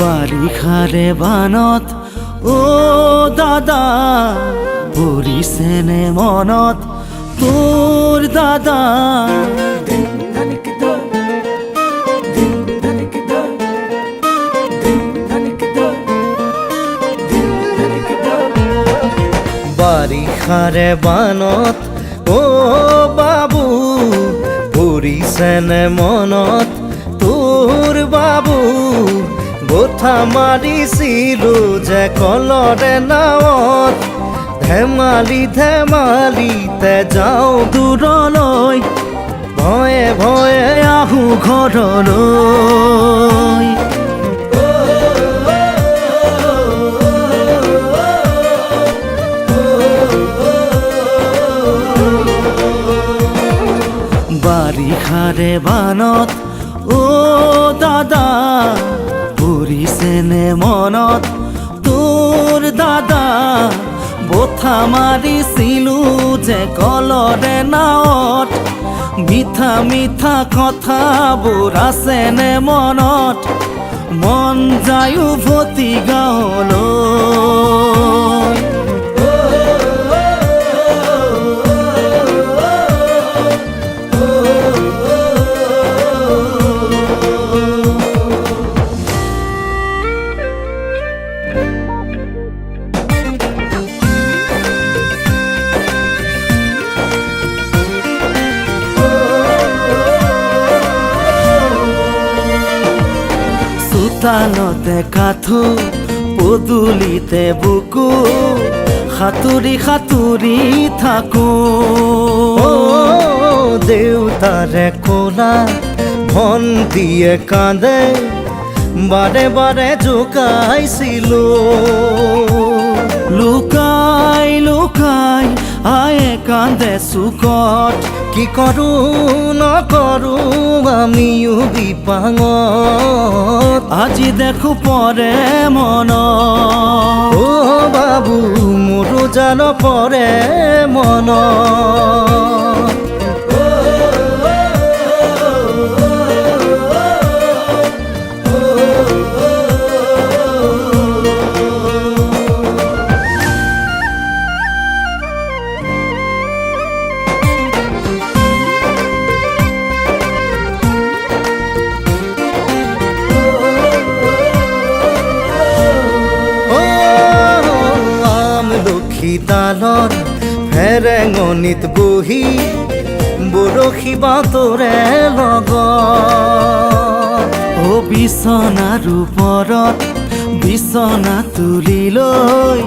বাৰিষাৰে বানত ও দাদা পৰিছেনে মনত তোৰ দাদা বাৰিষাৰে বানত ও বাবু পৰিছেনে মনত তোৰ বাবু গোঠা মাৰিছিলো যে কলৰে নাৱত ধেমালি ধেমালিতে যাওঁ দূৰলৈ ভয়ে ভয়ে আহোঁ ঘৰলৈ বাৰিষাৰে বানত ও দাদা পৰিছেনে মনত তোৰ দাদা বঠা মাৰিছিলো যে কলৰে নাৱত মিঠা মিঠা কথাবোৰ আছেনে মনত মন যায় উভতি গাঁৱলৈ চোতালতে কাঠো পদূলিতে বুকু সাঁতুৰি সাঁতুৰি থাকো দেউতাৰে কোলা ভণ্টিয়ে কান্দে বাৰে বাৰে জোকাইছিলো লুকাই লুকাই আয়ে কান্দে চুকত কি কৰো নকৰো আমিও বিপাঙত আজি দেখো পৰে মন ও বাবু মোৰো জান পৰে মন শীতালত ফেৰেঙনিত বহি বৰশী বাতৰে লগত ও বিছনাৰ ওপৰত বিছনা তুলি লৈ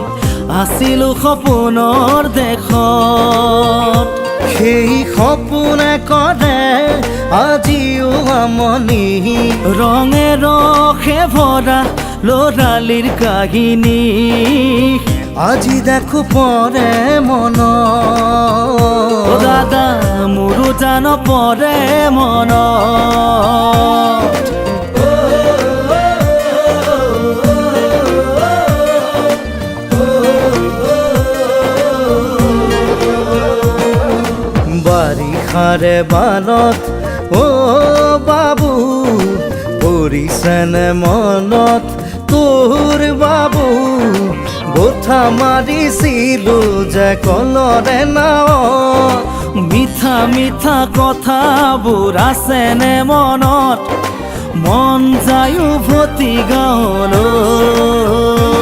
আছিলো সপোনৰ দেশত সেই সপোনে কৰে আজিও আমনি ৰঙে ৰসে ভৰা ল'ৰালিৰ কাহিনী আজি দেখো পৰে মন ও দাদা মোৰো জান পৰে মন বাৰিষাৰে বানত ও বাবু পৰিছেনে মনত তোৰ বাবু গোঠা মাৰিছিলো যে কলৰে নাৱত মিঠা মিঠা কথাবোৰ আছেনে মনত মন যায় উভতি গাঁৱলৈ